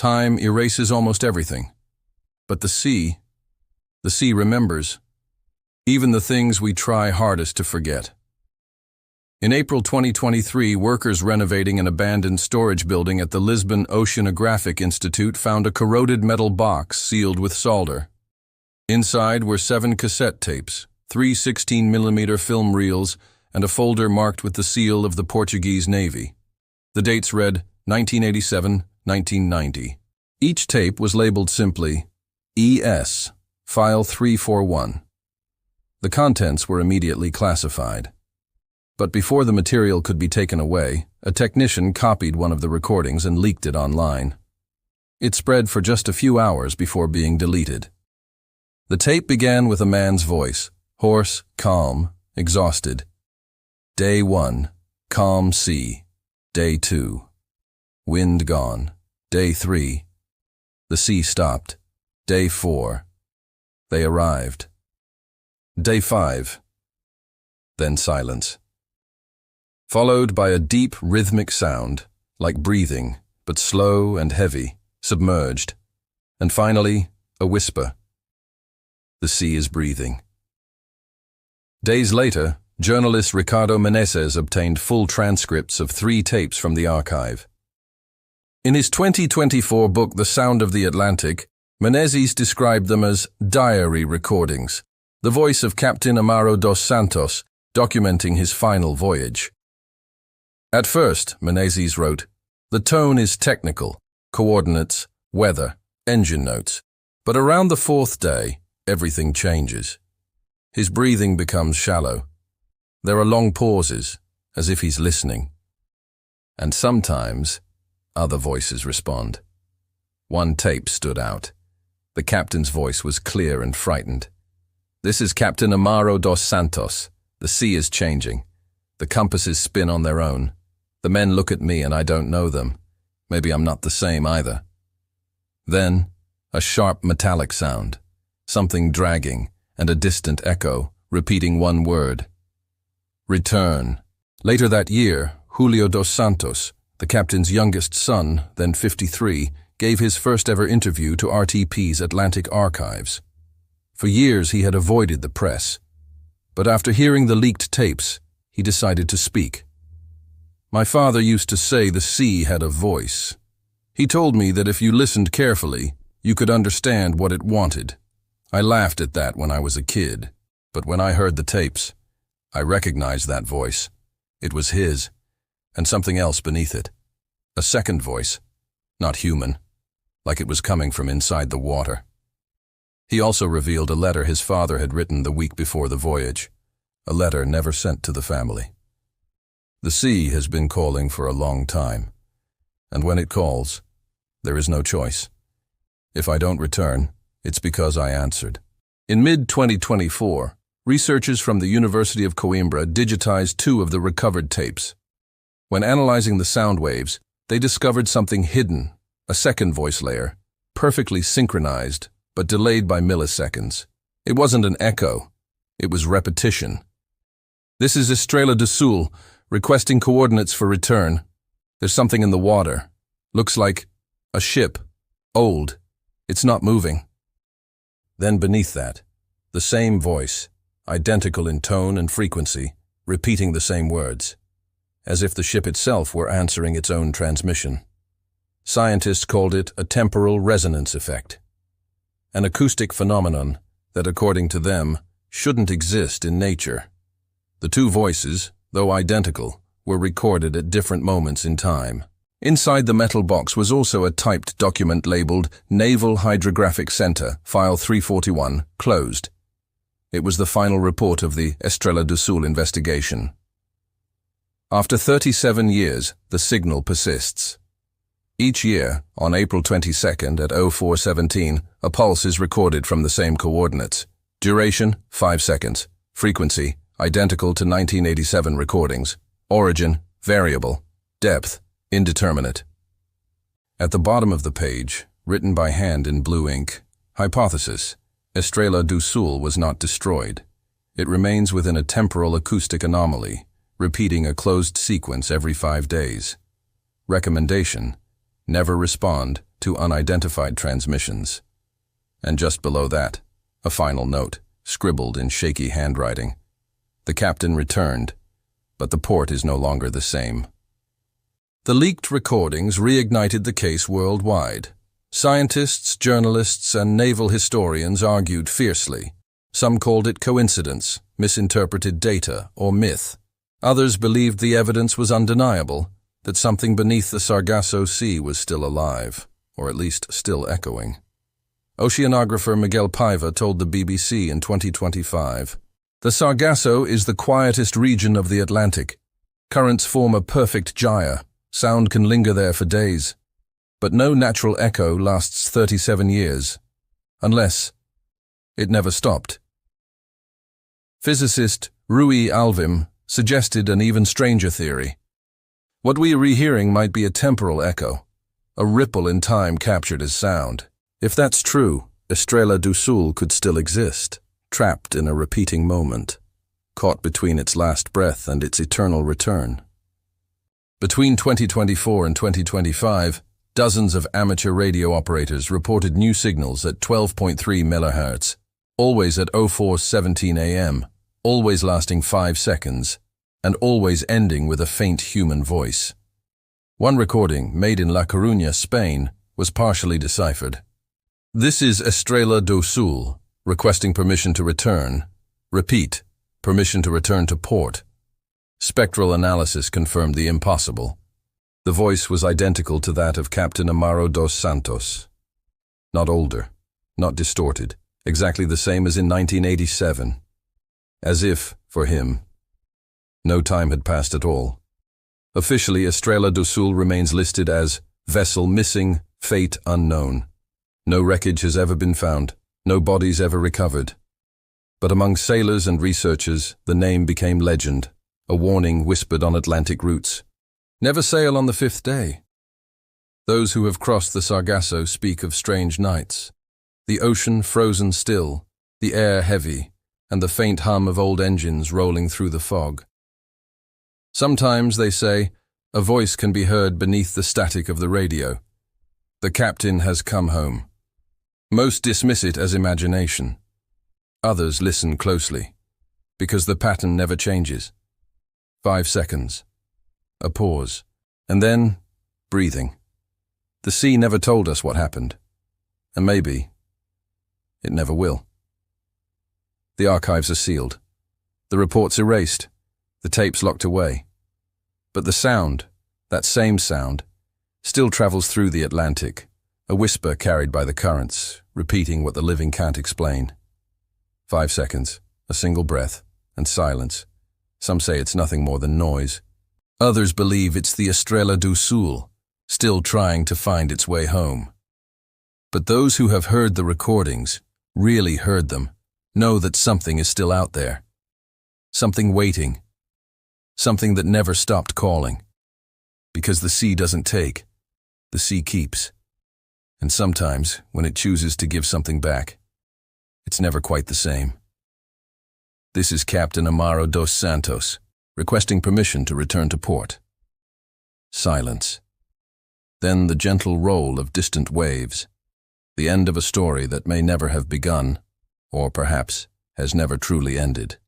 Time erases almost everything. But the sea remembers, even the things we try hardest to forget. In April 2023, workers renovating an abandoned storage building at the Lisbon Oceanographic Institute found a corroded metal box sealed with solder. Inside were 7 cassette tapes, 3 16mm film reels, and a folder marked with the seal of the Portuguese Navy. The dates read 1987-1990. Each tape was labeled simply ES, File 341. The contents were immediately classified. But before the material could be taken away, a technician copied one of the recordings and leaked it online. It spread for just a few hours before being deleted. The tape began with a man's voice, hoarse, calm, exhausted. Day 1, calm sea. Day 2, wind gone. Day 3, the sea stopped. Day 4, they arrived. Day 5, then silence. Followed by a deep rhythmic sound, like breathing, but slow and heavy, submerged. And finally, a whisper. The sea is breathing. Days later, journalist Ricardo Meneses obtained full transcripts of 3 tapes from the archive. In his 2024 book, The Sound of the Atlantic, Meneses described them as diary recordings, the voice of Captain Amaro dos Santos documenting his final voyage. At first, Meneses wrote, the tone is technical, coordinates, weather, engine notes. But around the 4th day, everything changes. His breathing becomes shallow. There are long pauses, as if he's listening. And sometimes, other voices respond. One tape stood out. The captain's voice was clear and frightened. This is Captain Amaro dos Santos. The sea is changing. The compasses spin on their own. The men look at me and I don't know them. Maybe I'm not the same either. Then, a sharp metallic sound. Something dragging, and a distant echo, repeating one word. Return. Later that year, Julio dos Santos, the captain's youngest son, then 53, gave his first ever interview to RTP's Atlantic Archives. For years he had avoided the press. But after hearing the leaked tapes, he decided to speak. My father used to say the sea had a voice. He told me that if you listened carefully, you could understand what it wanted. I laughed at that when I was a kid, but when I heard the tapes, I recognized that voice. It was his, and something else beneath it. A second voice, not human, like it was coming from inside the water. He also revealed a letter his father had written the week before the voyage, a letter never sent to the family. The sea has been calling for a long time, and when it calls, there is no choice. If I don't return, it's because I answered. In mid-2024, researchers from the University of Coimbra digitized 2 of the recovered tapes. When analyzing the sound waves, they discovered something hidden, a second voice layer, perfectly synchronized, but delayed by milliseconds. It wasn't an echo, it was repetition. This is Estrela do Sul, requesting coordinates for return. There's something in the water. Looks like a ship. Old. It's not moving. Then beneath that, the same voice, identical in tone and frequency, repeating the same words, as if the ship itself were answering its own transmission. Scientists called it a temporal resonance effect, an acoustic phenomenon that, according to them, shouldn't exist in nature. The 2 voices, though identical, were recorded at different moments in time. Inside the metal box was also a typed document labeled Naval Hydrographic Center, File 341, closed. It was the final report of the Estrela do Sul investigation. After 37 years, the signal persists. Each year, on April 22nd at 04:17, a pulse is recorded from the same coordinates. Duration, 5 seconds. Frequency, identical to 1987 recordings. Origin, variable. Depth, indeterminate. At the bottom of the page, written by hand in blue ink, hypothesis, Estrela do Sul was not destroyed. It remains within a temporal acoustic anomaly, repeating a closed sequence every 5 days. Recommendation, never respond to unidentified transmissions. And just below that, a final note, scribbled in shaky handwriting. The captain returned, but the port is no longer the same. The leaked recordings reignited the case worldwide. Scientists, journalists, and naval historians argued fiercely. Some called it coincidence, misinterpreted data, or myth. Others believed the evidence was undeniable, that something beneath the Sargasso Sea was still alive, or at least still echoing. Oceanographer Miguel Paiva told the BBC in 2025, "The Sargasso is the quietest region of the Atlantic. Currents form a perfect gyre. Sound can linger there for days. But no natural echo lasts 37 years. Unless it never stopped." Physicist Rui Alvim suggested an even stranger theory. What we are rehearing might be a temporal echo, a ripple in time captured as sound. If that's true, Estrela do Sul could still exist, trapped in a repeating moment, caught between its last breath and its eternal return. Between 2024 and 2025, dozens of amateur radio operators reported new signals at 12.3 MHz, always at 04:17 a.m., always lasting 5 seconds, and always ending with a faint human voice. One recording, made in La Coruña, Spain, was partially deciphered. "This is Estrela do Sul, requesting permission to return. Repeat, permission to return to port." Spectral analysis confirmed the impossible. The voice was identical to that of Captain Amaro dos Santos. Not older, not distorted, exactly the same as in 1987. As if, for him, no time had passed at all. Officially, Estrela do Sul remains listed as vessel missing, fate unknown. No wreckage has ever been found, no bodies ever recovered. But among sailors and researchers, the name became legend, a warning whispered on Atlantic routes. Never sail on the 5th day. Those who have crossed the Sargasso speak of strange nights. The ocean frozen still, the air heavy, and the faint hum of old engines rolling through the fog. Sometimes, they say, a voice can be heard beneath the static of the radio. The captain has come home. Most dismiss it as imagination. Others listen closely, because the pattern never changes. 5 seconds, a pause, and then breathing. The sea never told us what happened, and maybe it never will. The archives are sealed, the reports erased, the tapes locked away. But the sound, that same sound, still travels through the Atlantic, a whisper carried by the currents, repeating what the living can't explain. 5 seconds, a single breath, and silence. Some say it's nothing more than noise. Others believe it's the Estrela do Sul, still trying to find its way home. But those who have heard the recordings, really heard them, know that something is still out there. Something waiting. Something that never stopped calling. Because the sea doesn't take, the sea keeps. And sometimes, when it chooses to give something back, it's never quite the same. This is Captain Amaro dos Santos, requesting permission to return to port. Silence. Then the gentle roll of distant waves. The end of a story that may never have begun, or perhaps has never truly ended.